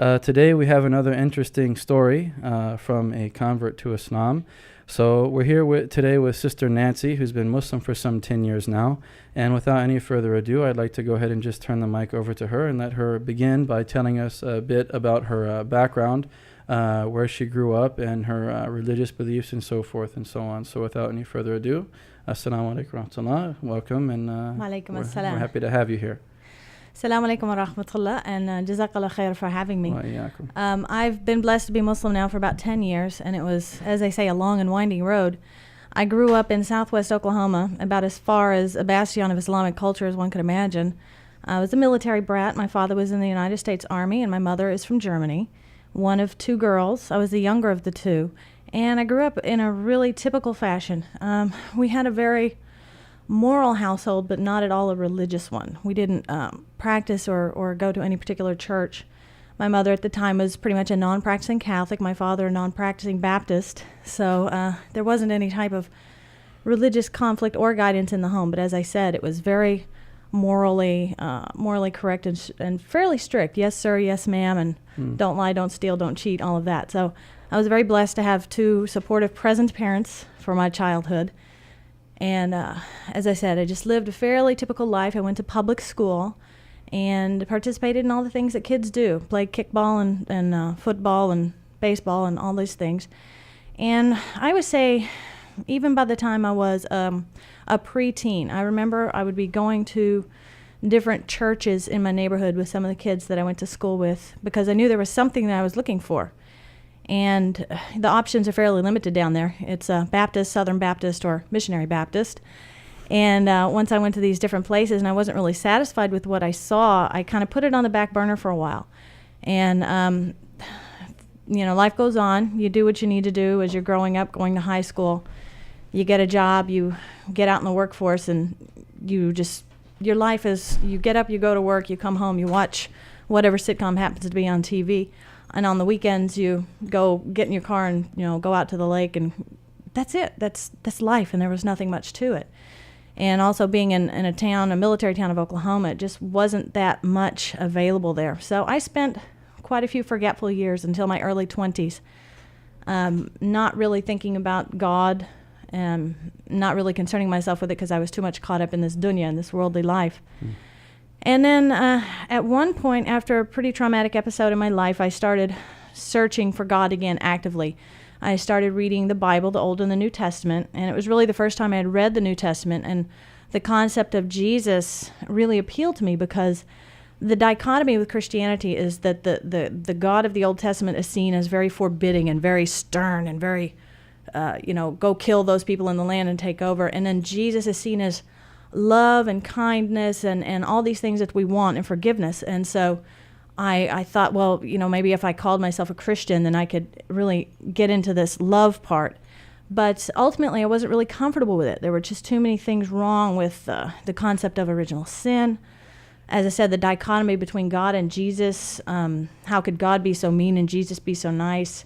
Today we have another interesting story from a convert to Islam. So we're here today with Sister Nancy, who's been Muslim for some 10 years now. And without any further ado, I'd like to go ahead and just turn the mic over to her and let her begin by telling us a bit about her background, where she grew up, and her religious beliefs and so forth and so on. So without any further ado, Assalamu alaikum wa rahmatullah. Welcome, and we're happy to have you here. Assalamu alaikum wa rahmatullah, and jazakallah khair for having me. I've been blessed to be Muslim now for about 10 years, and it was, as they say, a long and winding road. I grew up in southwest Oklahoma, about as far as a bastion of Islamic culture as one could imagine. I was a military brat. My father was in the United States Army, and my mother is from Germany. One of two girls. I was the younger of the two, and I grew up in a really typical fashion. We had a very moral household, but not at all a religious one. We didn't practice or go to any particular church. My mother at the time was pretty much a non-practicing Catholic, my father a non-practicing Baptist, so there wasn't any type of religious conflict or guidance in the home. But as I said, it was very morally correct and fairly strict. Yes, sir, yes, ma'am, and don't lie, don't steal, don't cheat, all of that. So I was very blessed to have two supportive, present parents for my childhood. And as I said, I just lived a fairly typical life. I went to public school and participated in all the things that kids do, played kickball and football and baseball and all these things. And I would say, even by the time I was a preteen, I remember I would be going to different churches in my neighborhood with some of the kids that I went to school with, because I knew there was something that I was looking for. And the options are fairly limited down there. It's Baptist, Southern Baptist, or Missionary Baptist. And once I went to these different places and I wasn't really satisfied with what I saw, I kind of put it on the back burner for a while. And, life goes on. You do what you need to do as you're growing up, going to high school. You get a job, you get out in the workforce, and your life is, you get up, you go to work, you come home, you watch whatever sitcom happens to be on TV. And on the weekends, you go get in your car and, go out to the lake, and that's it. That's life, and there was nothing much to it. And also being in a military town of Oklahoma, it just wasn't that much available there. So I spent quite a few forgetful years until my early 20s, not really thinking about God, not really concerning myself with it because I was too much caught up in this dunya, in this worldly life. And then at one point, after a pretty traumatic episode in my life, I started searching for God again actively. I started reading the Bible, the Old and the New Testament, and it was really the first time I had read the New Testament, and the concept of Jesus really appealed to me, because the dichotomy with Christianity is that the God of the Old Testament is seen as very forbidding and very stern and very, go kill those people in the land and take over, and then Jesus is seen as love and kindness and all these things that we want, and forgiveness. And so I thought, well, maybe if I called myself a Christian, then I could really get into this love part. But ultimately, I wasn't really comfortable with it. There were just too many things wrong with the concept of original sin. As I said, the dichotomy between God and Jesus, how could God be so mean and Jesus be so nice?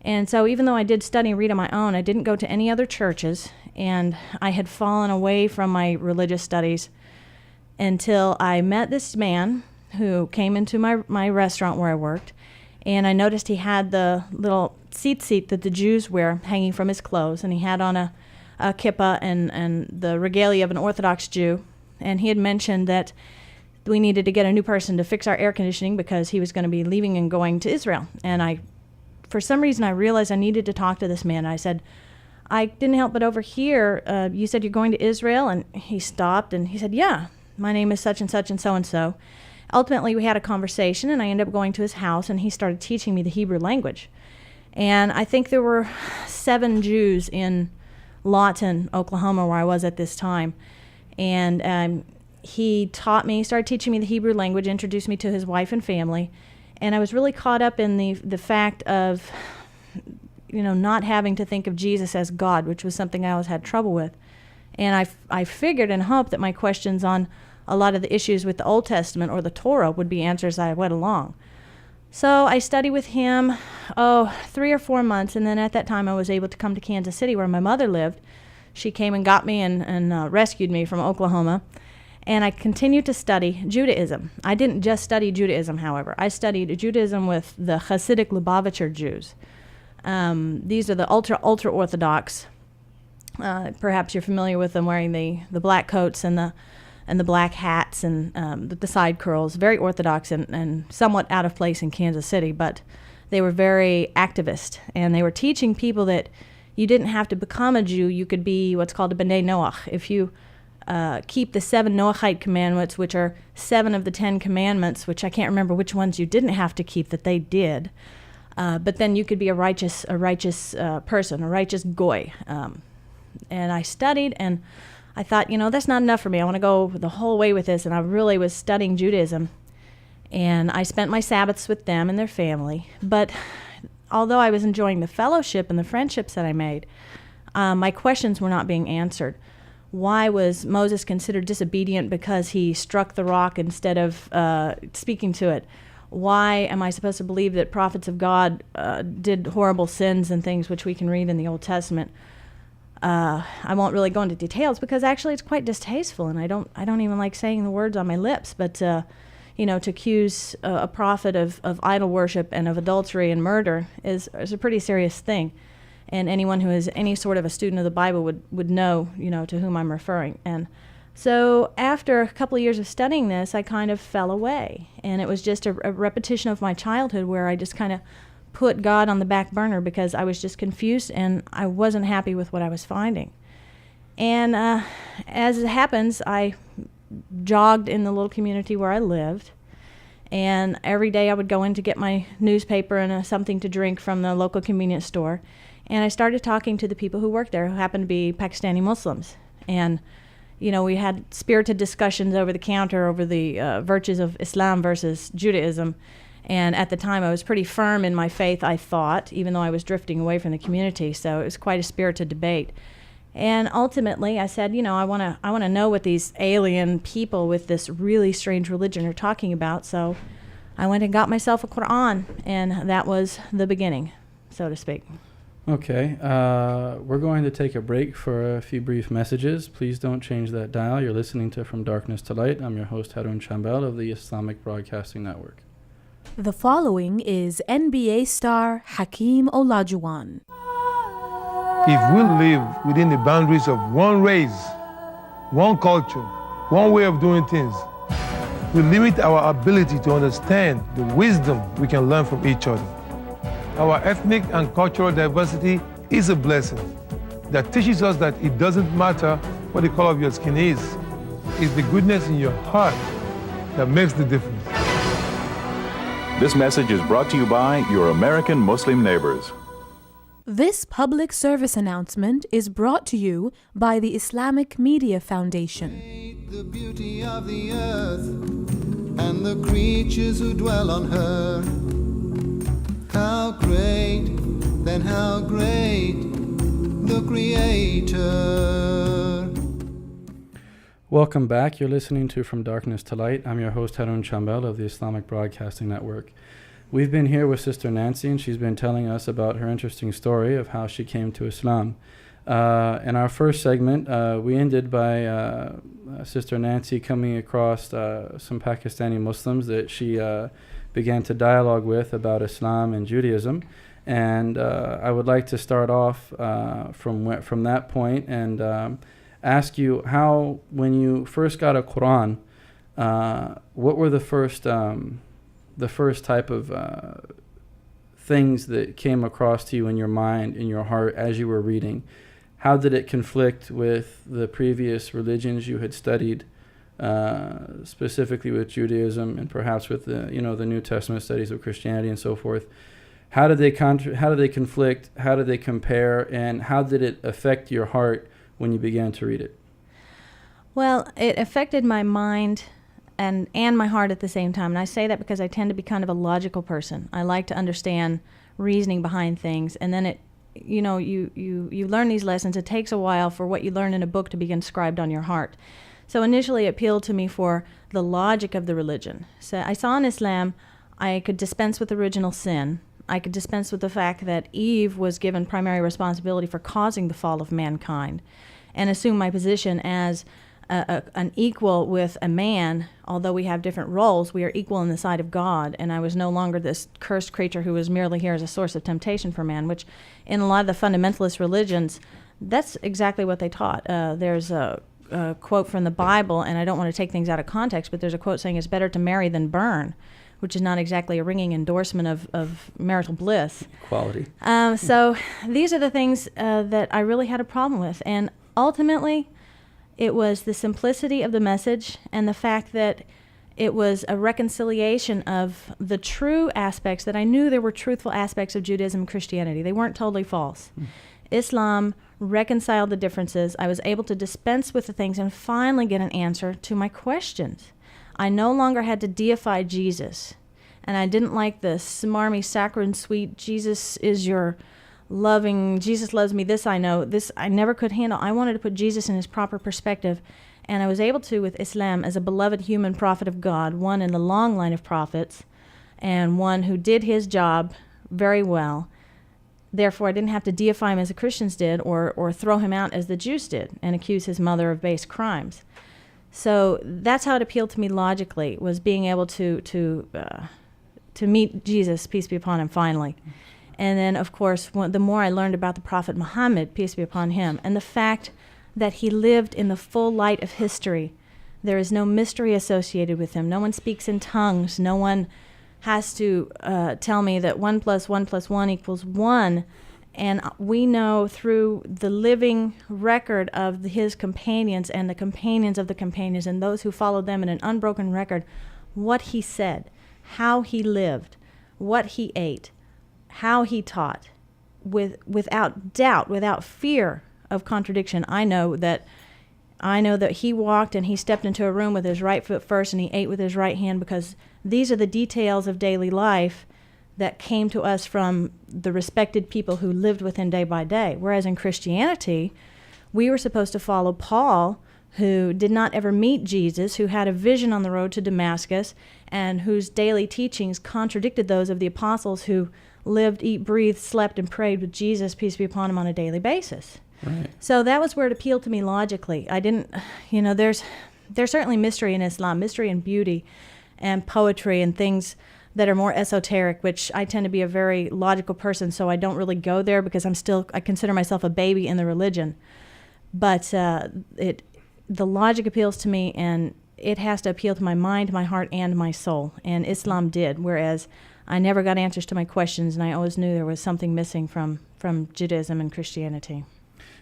And so even though I did study and read on my own, I didn't go to any other churches, and I had fallen away from my religious studies until I met this man who came into my restaurant where I worked, and I noticed he had the little tzitzit that the Jews wear hanging from his clothes, and he had on a kippah and the regalia of an Orthodox Jew, and he had mentioned that we needed to get a new person to fix our air conditioning because he was going to be leaving and going to Israel. And for some reason, I realized I needed to talk to this man. I said, I didn't help but overhear, you said you're going to Israel? And he stopped and he said, yeah, my name is such and such and so. Ultimately, we had a conversation, and I ended up going to his house, and he started teaching me the Hebrew language. And I think there were 7 Jews in Lawton, Oklahoma, where I was at this time. And he started teaching me the Hebrew language, introduced me to his wife and family. And I was really caught up in the fact of, not having to think of Jesus as God, which was something I always had trouble with. And I figured and hoped that my questions on a lot of the issues with the Old Testament or the Torah would be answers as I went along. So I studied with him, 3 or 4 months, and then at that time I was able to come to Kansas City where my mother lived. She came and got me and rescued me from Oklahoma. And I continued to study Judaism. I didn't just study Judaism, however. I studied Judaism with the Hasidic Lubavitcher Jews. These are the ultra-Orthodox. Perhaps you're familiar with them, wearing the black coats and the black hats and the side curls. Very Orthodox and somewhat out of place in Kansas City, but they were very activist. And they were teaching people that you didn't have to become a Jew. You could be what's called a B'nai Noach. If you keep the 7 Noachite commandments, which are 7 of the 10 commandments, which I can't remember which ones you didn't have to keep that they did. But then you could be a righteous person, a righteous goy. And I studied, and I thought, that's not enough for me. I want to go the whole way with this. And I really was studying Judaism. And I spent my Sabbaths with them and their family. But although I was enjoying the fellowship and the friendships that I made, my questions were not being answered. Why was Moses considered disobedient because he struck the rock instead of speaking to it? Why am I supposed to believe that prophets of God did horrible sins and things which we can read in the Old Testament? I won't really go into details because actually it's quite distasteful, and I don't even like saying the words on my lips. But to accuse a prophet of idol worship and of adultery and murder is a pretty serious thing. And anyone who is any sort of a student of the Bible would know, to whom I'm referring. And so after a couple of years of studying this, I kind of fell away. And it was just a repetition of my childhood where I just kind of put God on the back burner because I was just confused and I wasn't happy with what I was finding. And as it happens, I jogged in the little community where I lived. And every day I would go in to get my newspaper and something to drink from the local convenience store. And I started talking to the people who worked there, who happened to be Pakistani Muslims. And, we had spirited discussions over the counter over the virtues of Islam versus Judaism. And at the time, I was pretty firm in my faith, I thought, even though I was drifting away from the community. So it was quite a spirited debate. And ultimately, I said, I want to know what these alien people with this really strange religion are talking about. So I went and got myself a Quran, and that was the beginning, so to speak. Okay, we're going to take a break for a few brief messages. Please don't change that dial. You're listening to From Darkness to Light. I'm your host, Harun Chambel of the Islamic Broadcasting Network. The following is NBA star Hakeem Olajuwon. If we live within the boundaries of one race, one culture, one way of doing things, we limit our ability to understand the wisdom we can learn from each other. Our ethnic and cultural diversity is a blessing that teaches us that it doesn't matter what the color of your skin is. It's the goodness in your heart that makes the difference. This message is brought to you by your American Muslim neighbors. This public service announcement is brought to you by the Islamic Media Foundation. The beauty of the earth and the creatures who dwell on her. How great, then how great, the Creator. Welcome back. You're listening to From Darkness to Light. I'm your host, Harun Chambel of the Islamic Broadcasting Network. We've been here with Sister Nancy, and she's been telling us about her interesting story of how she came to Islam. In our first segment, we ended by Sister Nancy coming across some Pakistani Muslims that she began to dialogue with about Islam and Judaism. And I would like to start off from that point and ask you how, when you first got a Quran, what were the first type of things that came across to you in your mind, in your heart, as you were reading? How did it conflict with the previous religions you had studied, specifically with Judaism and perhaps with the New Testament studies of Christianity and so forth? How did they conflict? How did they compare? And how did it affect your heart when you began to read it? Well, it affected my mind and my heart at the same time. And I say that because I tend to be kind of a logical person. I like to understand reasoning behind things. And then you learn these lessons. It takes a while for what you learn in a book to be inscribed on your heart. So initially it appealed to me for the logic of the religion. So I saw in Islam I could dispense with original sin. I could dispense with the fact that Eve was given primary responsibility for causing the fall of mankind, and assume my position as an equal with a man. Although we have different roles, we are equal in the sight of God, and I was no longer this cursed creature who was merely here as a source of temptation for man, which in a lot of the fundamentalist religions, that's exactly what they taught. There's a quote from the Bible, and I don't want to take things out of context, but there's a quote saying it's better to marry than burn, which is not exactly a ringing endorsement of marital bliss. Equality. So these are the things that I really had a problem with, and ultimately, it was the simplicity of the message and the fact that it was a reconciliation of the true aspects that I knew there were truthful aspects of Judaism and Christianity. They weren't totally false. Islam reconciled the differences. I was able to dispense with the things and finally get an answer to my questions. I no longer had to deify Jesus. And I didn't like the smarmy, saccharine, sweet, Jesus is your loving, Jesus loves me, this I know. This I never could handle. I wanted to put Jesus in his proper perspective. And I was able to with Islam as a beloved human prophet of God, one in the long line of prophets, and one who did his job very well. Therefore, I didn't have to deify him as the Christians did or throw him out as the Jews did and accuse his mother of base crimes. So that's how it appealed to me logically, was being able to meet Jesus, peace be upon him, finally. And then, of course, the more I learned about the Prophet Muhammad, peace be upon him, and the fact that he lived in the full light of history. There is no mystery associated with him. No one speaks in tongues. No one has to tell me that 1 + 1 + 1 = 1. And we know through the living record of his companions and the companions of the companions and those who followed them in an unbroken record, what he said, how he lived, what he ate, how he taught, without doubt, without fear of contradiction. I know that he walked and he stepped into a room with his right foot first and he ate with his right hand, because these are the details of daily life that came to us from the respected people who lived with him day by day. Whereas in Christianity, we were supposed to follow Paul, who did not ever meet Jesus, who had a vision on the road to Damascus, and whose daily teachings contradicted those of the apostles who lived, eat, breathed, slept, and prayed with Jesus, peace be upon him, on a daily basis. Right. So that was where it appealed to me logically. I didn't, there's certainly mystery in Islam, mystery and beauty and poetry and things that are more esoteric, which I tend to be a very logical person, so I don't really go there because I consider myself a baby in the religion. But the logic appeals to me, and it has to appeal to my mind, my heart, and my soul. And Islam did, whereas I never got answers to my questions, and I always knew there was something missing from Judaism and Christianity.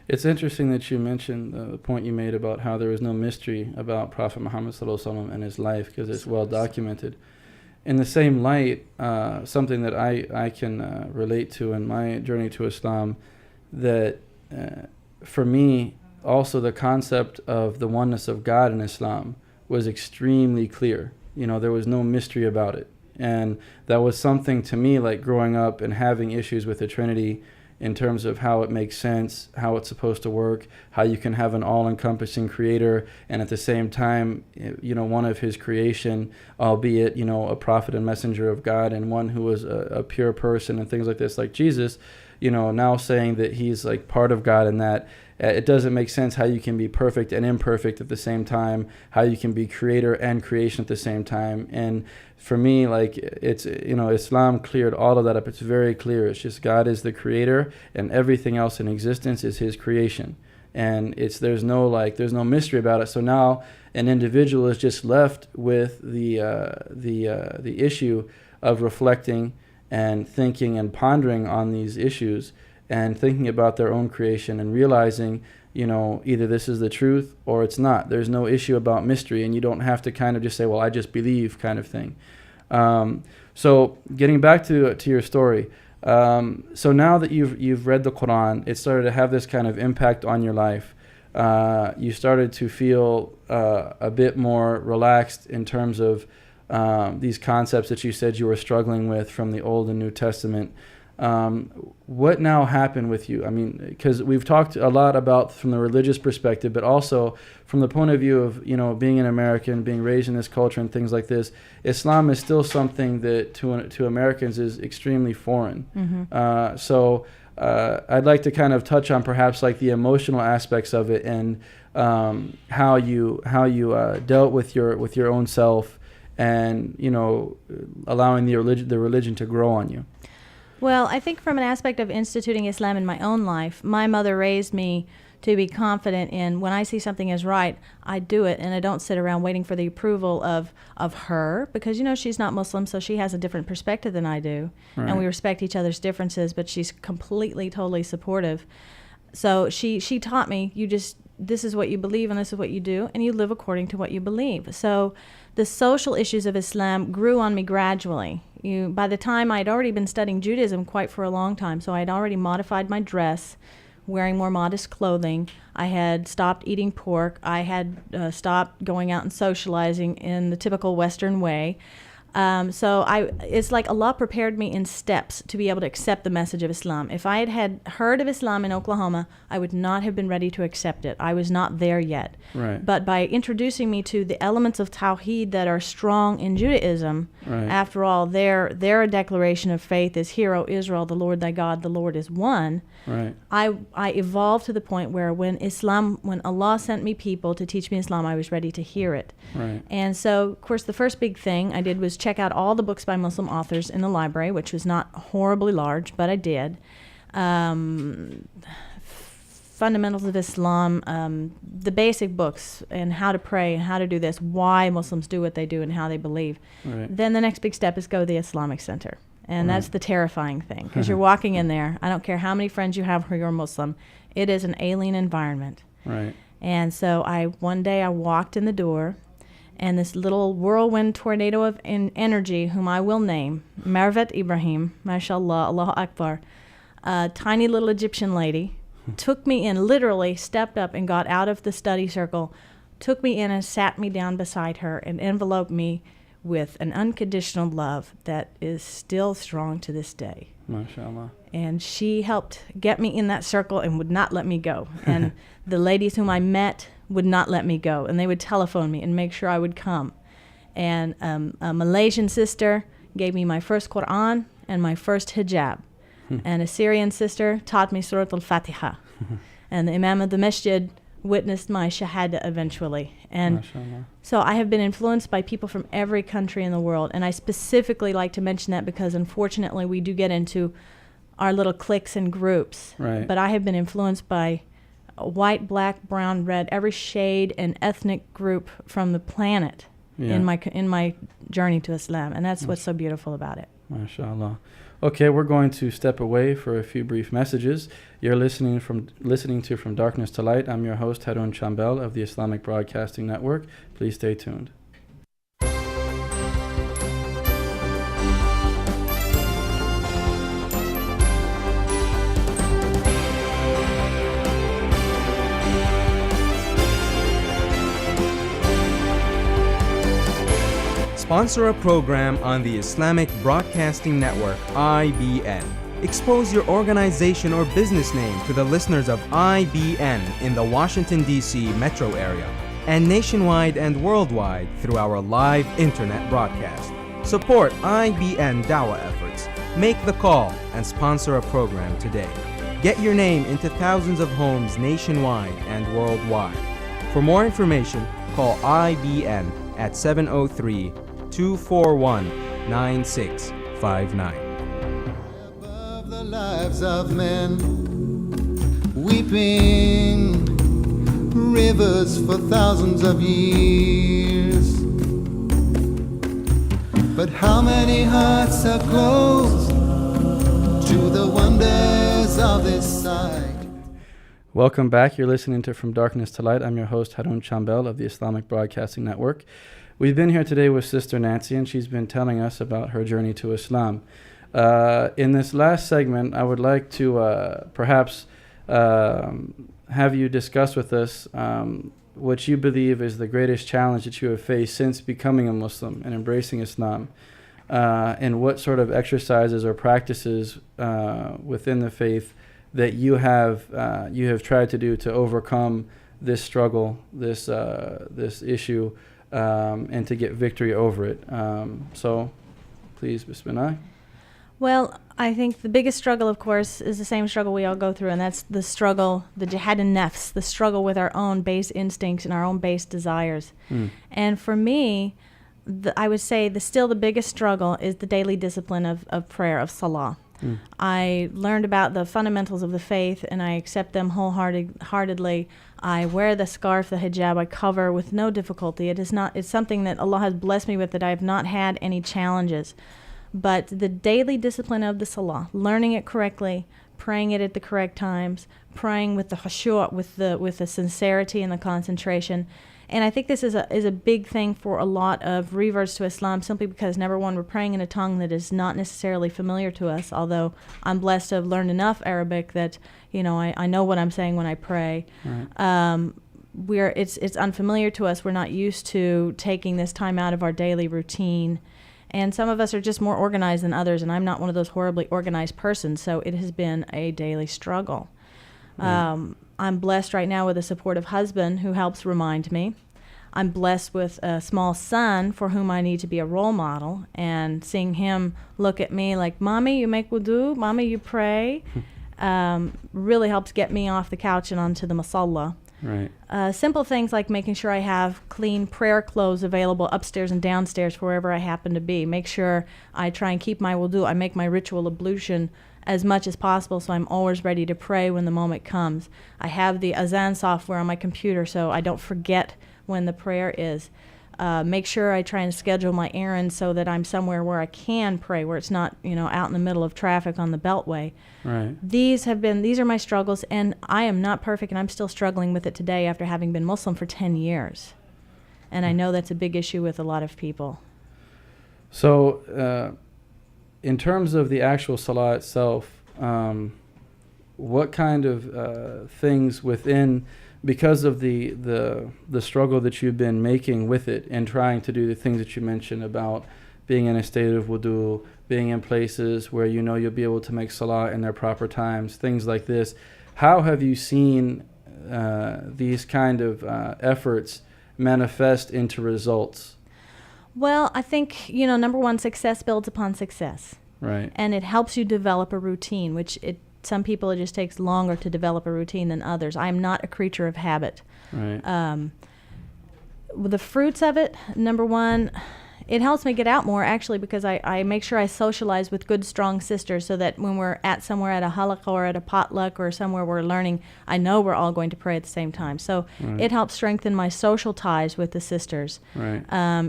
It's interesting that you mentioned the point you made about how there was no mystery about Prophet Muhammad ﷺ and his life, because it's well documented. In the same light, something that I can relate to in my journey to Islam, that for me, also the concept of the oneness of God in Islam was extremely clear. There was no mystery about it. And that was something to me, like growing up and having issues with the Trinity in terms of how it makes sense, how it's supposed to work, how you can have an all-encompassing creator and at the same time, one of his creation, albeit, a prophet and messenger of God, and one who was a pure person and things like this, like Jesus, now saying that he's like part of God, and that it doesn't make sense how you can be perfect and imperfect at the same time, how you can be creator and creation at the same time. And for me, like, it's, Islam cleared all of that up. It's very clear. It's just God is the creator and everything else in existence is his creation. And there's no mystery about it. So now an individual is just left with the issue of reflecting and thinking and pondering on these issues and thinking about their own creation and realizing, either this is the truth or it's not. There's no issue about mystery, and you don't have to kind of just say, well, I just believe kind of thing. So getting back to your story, so now that you've read the Quran, it started to have this kind of impact on your life. You started to feel a bit more relaxed in terms of these concepts that you said you were struggling with from the Old and New Testament. What now happened with you? I mean, because we've talked a lot about from the religious perspective, but also from the point of view of, being an American, being raised in this culture and things like this, Islam is still something that to Americans is extremely foreign. Mm-hmm. So I'd like to kind of touch on perhaps like the emotional aspects of it, and how you dealt with your own self, and allowing the religion to grow on you. Well, I think from an aspect of instituting Islam in my own life, my mother raised me to be confident in when I see something is right, I do it, and I don't sit around waiting for the approval of her, because she's not Muslim, so she has a different perspective than I do, right. And we respect each other's differences, but she's completely, totally supportive. So she taught me, this is what you believe and this is what you do, and you live according to what you believe. So the social issues of Islam grew on me gradually. By the time I'd already been studying Judaism quite for a long time, so I'd already modified my dress, wearing more modest clothing. I had stopped eating pork. I had stopped going out and socializing in the typical Western way. So it's like Allah prepared me in steps to be able to accept the message of Islam. If I had heard of Islam in Oklahoma, I would not have been ready to accept it. I was not there yet. Right. But by introducing me to the elements of Tawheed that are strong in Judaism, right. After all, their declaration of faith is, Hear, O Israel, the Lord thy God, the Lord is one. Right. I evolved to the point where when Allah sent me people to teach me Islam, I was ready to hear it. Right. And so, of course, the first big thing I did was check out all the books by Muslim authors in the library, which was not horribly large, but I did. Fundamentals of Islam, the basic books, and how to pray, and how to do this, why Muslims do what they do, and how they believe. Right. Then the next big step is go to the Islamic Center. And right. That's the terrifying thing, because you're walking in there. I don't care how many friends you have who are Muslim. It is an alien environment. Right. And so one day I walked in the door, and this little whirlwind tornado of energy, whom I will name, Marvet Ibrahim, mashallah, Allahu Akbar, a tiny little Egyptian lady, took me in, literally stepped up and got out of the study circle, took me in and sat me down beside her and enveloped me with an unconditional love that is still strong to this day. MashaAllah. And she helped get me in that circle and would not let me go. And the ladies whom I met would not let me go, and they would telephone me and make sure I would come. And a Malaysian sister gave me my first Quran and my first hijab. And a Syrian sister taught me Surah Al-Fatiha. And the Imam of the Masjid witnessed my Shahada eventually. And so I have been influenced by people from every country in the world. And I specifically like to mention that because unfortunately we do get into our little cliques and groups. Right. But I have been influenced by white, black, brown, red, every shade and ethnic group from the planet in my journey to Islam. And that's what's so beautiful about it. MashaAllah. Okay, we're going to step away for a few brief messages. You're listening to From Darkness to Light. I'm your host, Harun Chambel of the Islamic Broadcasting Network. Please stay tuned. Sponsor a program on the Islamic Broadcasting Network, IBN. Expose your organization or business name to the listeners of IBN in the Washington, D.C. metro area and nationwide and worldwide through our live internet broadcast. Support IBN Dawah efforts. Make the call and sponsor a program today. Get your name into thousands of homes nationwide and worldwide. For more information, call IBN at 703-241-9659. Above the lives of men, weeping rivers for thousands of years. But how many hearts are closed to the wonders of this sight? Welcome back. You're listening to From Darkness to Light. I'm your host, Harun Chambel of the Islamic Broadcasting Network. We've been here today with Sister Nancy, and she's been telling us about her journey to Islam. In this last segment, I would like to perhaps have you discuss with us what you believe is the greatest challenge that you have faced since becoming a Muslim and embracing Islam, and what sort of exercises or practices within the faith that you have tried to do to overcome this struggle, this issue, and to get victory over it. So, please, Bismillah. Well, I think the biggest struggle, of course, is the same struggle we all go through, and that's the struggle, the jihad an-nafs, the struggle with our own base instincts and our own base desires. And for me, I would say still the biggest struggle is the daily discipline of prayer, of salah. I learned about the fundamentals of the faith, and I accept them wholeheartedly. I wear the scarf, the hijab, I cover with no difficulty. It's something that Allah has blessed me with, that I have not had any challenges. But the daily discipline of the salah, learning it correctly, praying it at the correct times, praying with the khushu', with the sincerity and the concentration. And I think this is a big thing for a lot of reverts to Islam, simply because, number one, we're praying in a tongue that is not necessarily familiar to us, although I'm blessed to have learned enough Arabic that, I know what I'm saying when I pray. Right. It's unfamiliar to us. We're not used to taking this time out of our daily routine. And some of us are just more organized than others, and I'm not one of those horribly organized persons, so it has been a daily struggle. I'm blessed right now with a supportive husband who helps remind me. I'm blessed with a small son for whom I need to be a role model, and seeing him look at me like, Mommy, you make wudu, Mommy, you pray, really helps get me off the couch and onto the masalla. Right. Simple things like making sure I have clean prayer clothes available upstairs and downstairs wherever I happen to be. Make sure I try and keep my wudu. I make my ritual ablution as much as possible, so I'm always ready to pray when the moment comes. I have the azan software on my computer so I don't forget when the prayer is. Make sure I try and schedule my errands so that I'm somewhere where I can pray, where it's not, out in the middle of traffic on the Beltway. Right. These are my struggles, and I am not perfect, and I'm still struggling with it today after having been Muslim for 10 years. And I know that's a big issue with a lot of people. So, in terms of the actual salah itself, what kind of things within, because of the struggle that you've been making with it and trying to do the things that you mentioned about being in a state of wudu, being in places where you'll be able to make salah in their proper times, things like this, how have you seen these kind of efforts manifest into results? Well, I think, number one, success builds upon success. Right. And it helps you develop a routine, which some people it just takes longer to develop a routine than others. I am not a creature of habit. Right. The fruits of it, number one, it helps me get out more, actually, because I make sure I socialize with good, strong sisters, so that when we're somewhere at a halaqah or at a potluck or somewhere we're learning, I know we're all going to pray at the same time. So It helps strengthen my social ties with the sisters. Right.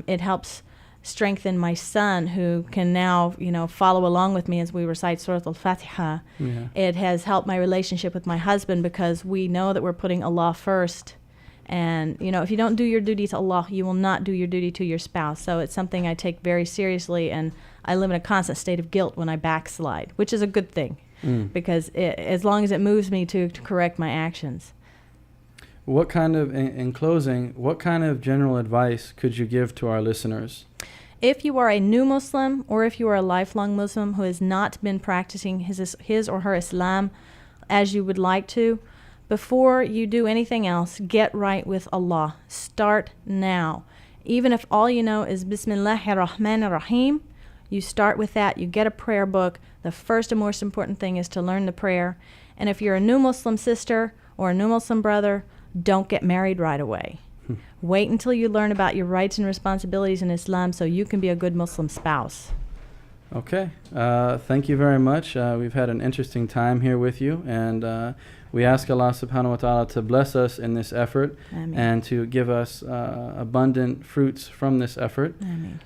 It helps strengthen my son, who can now, follow along with me as we recite Surah Al-Fatiha. Yeah. It has helped my relationship with my husband, because we know that we're putting Allah first. And, if you don't do your duty to Allah, you will not do your duty to your spouse. So it's something I take very seriously, and I live in a constant state of guilt when I backslide, which is a good thing, because as long as it moves me to correct my actions. What kind of, in closing, what kind of general advice could you give to our listeners? If you are a new Muslim, or if you are a lifelong Muslim who has not been practicing his or her Islam as you would like to, before you do anything else, get right with Allah. Start now. Even if all you know is Bismillahir Rahmanir Rahim, you start with that. You get a prayer book. The first and most important thing is to learn the prayer. And if you're a new Muslim sister or a new Muslim brother, don't get married right away. Wait until you learn about your rights and responsibilities in Islam so you can be a good Muslim spouse. Okay. Thank you very much. We've had an interesting time here with you, and we ask Allah subhanahu wa ta'ala to bless us in this effort. Ameen. And to give us abundant fruits from this effort. Ameen.